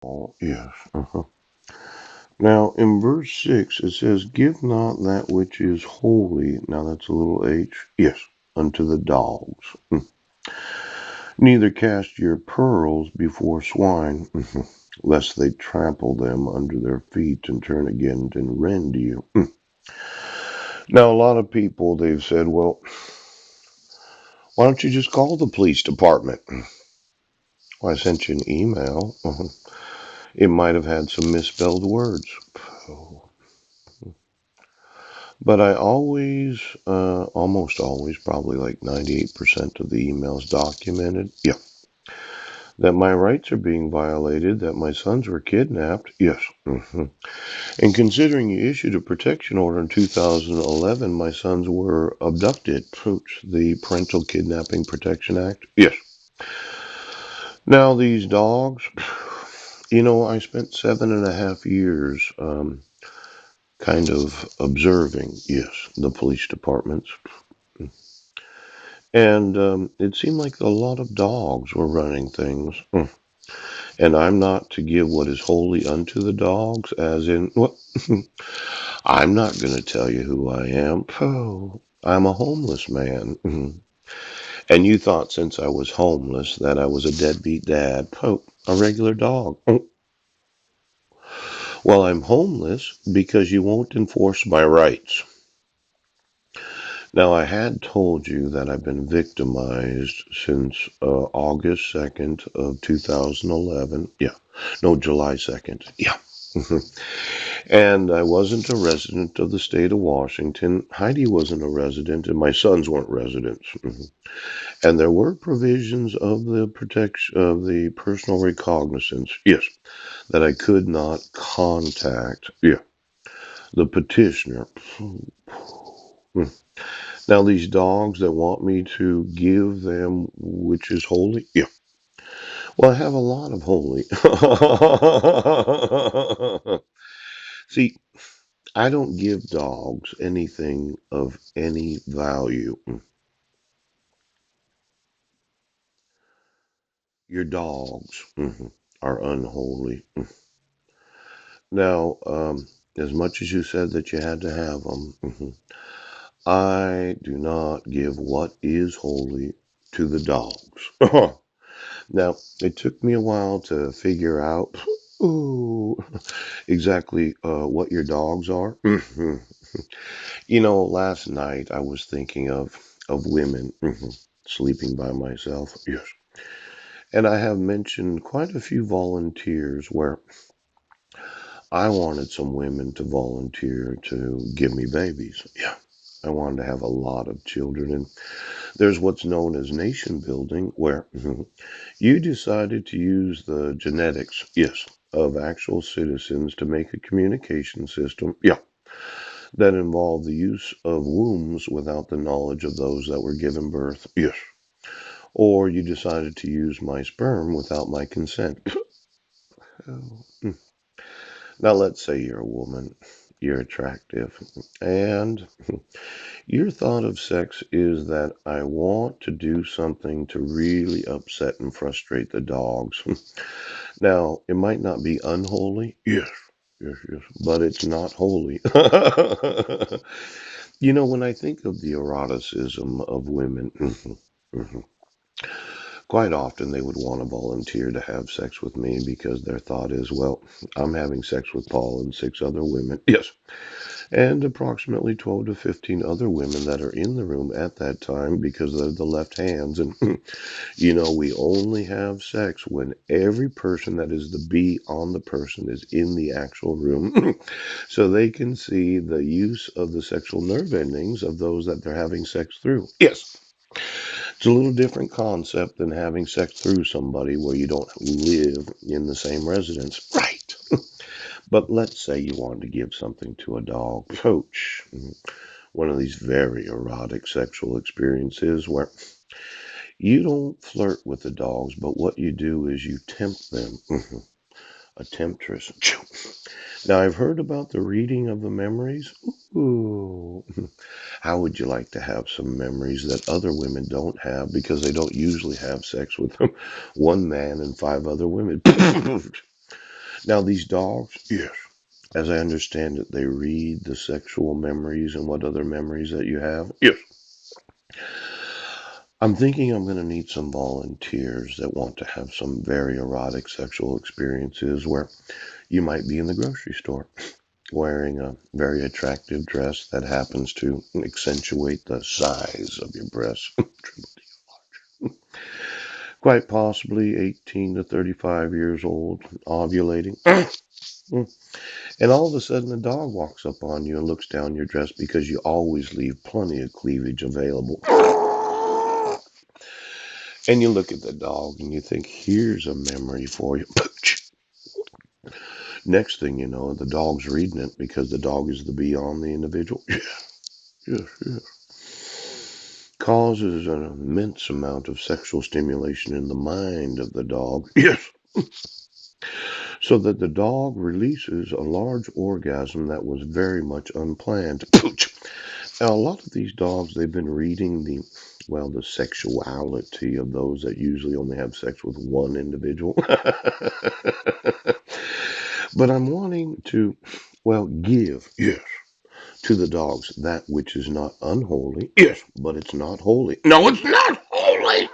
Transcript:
Oh, yes. Now, in verse 6, it says, Give not that which is holy. Now, that's a little h. Yes, unto the dogs. Neither cast your pearls before swine, lest they trample them under their feet and turn again and rend you. Now, a lot of people, they've said, well, why don't you just call the police department? Well, I sent you an email. It might have had some misspelled words. But I always, almost always, probably like 98% of the emails documented, yeah, that my rights are being violated, that my sons were kidnapped, yes. And considering you issued a protection order in 2011, my sons were abducted, the Parental Kidnapping Protection Act, yes. Now, these dogs, I spent 7.5 years kind of observing, yes, the police departments. And it seemed like a lot of dogs were running things. And I'm not to give what is holy unto the dogs, as in, what? I'm not going to tell you who I am. Oh, I'm a homeless man. And you thought since I was homeless that I was a deadbeat dad. Oh, a regular dog. Well, I'm homeless because you won't enforce my rights. Now, I had told you that I've been victimized since August 2nd of 2011. Yeah. No, July 2nd. Yeah. And I wasn't a resident of the state of Washington. Heidi wasn't a resident, and my sons weren't residents. And there were provisions of the protection of the personal recognizance, yes, that I could not contact, yeah, the petitioner. Now, these dogs that want me to give them which is holy, yeah. Well, I have a lot of holy. See, I don't give dogs anything of any value. Your dogs are unholy. Now, as much as you said that you had to have them, I do not give what is holy to the dogs. Now, it took me a while to figure out ooh, exactly what your dogs are. Last night I was thinking of women sleeping by myself. Yes. And I have mentioned quite a few volunteers where I wanted some women to volunteer to give me babies. Yeah. I wanted to have a lot of children. And there's what's known as nation building, where you decided to use the genetics, yes, of actual citizens to make a communication system, yeah, that involved the use of wombs without the knowledge of those that were given birth, yes. Or you decided to use my sperm without my consent. Oh. Now, let's say you're a woman, you're attractive, and your thought of sex is that I want to do something to really upset and frustrate the dogs. Now, it might not be unholy. Yes, yes, yes, but it's not holy. When I think of the eroticism of women, quite often they would want to volunteer to have sex with me because their thought is, well, I'm having sex with Paul and 6 other women. Yes. And approximately 12 to 15 other women that are in the room at that time because they're the left hands. And, we only have sex when every person that is the B on the person is in the actual room so they can see the use of the sexual nerve endings of those that they're having sex through. Yes. It's a little different concept than having sex through somebody where you don't live in the same residence. Right. But let's say you wanted to give something to a dog. Coach, one of these very erotic sexual experiences where you don't flirt with the dogs, but what you do is you tempt them. A temptress. Now, I've heard about the reading of the memories. Ooh. How would you like to have some memories that other women don't have because they don't usually have sex with one man and 5 other women? Now, these dogs, yes, as I understand it, they read the sexual memories and what other memories that you have. Yes. I'm thinking I'm going to need some volunteers that want to have some very erotic sexual experiences where you might be in the grocery store wearing a very attractive dress that happens to accentuate the size of your breasts. Quite possibly 18 to 35 years old, ovulating. And all of a sudden, a dog walks up on you and looks down your dress because you always leave plenty of cleavage available. And you look at the dog and you think, here's a memory for you. Next thing you know, the dog's reading it because the dog is the beyond the individual. Yes, yes. Causes an immense amount of sexual stimulation in the mind of the dog. Yes. So that the dog releases a large orgasm that was very much unplanned. Now, a lot of these dogs, they've been reading the sexuality of those that usually only have sex with one individual. But I'm wanting to, give, yes, to the dogs that which is not unholy. Yes, but it's not holy. No, it's not holy.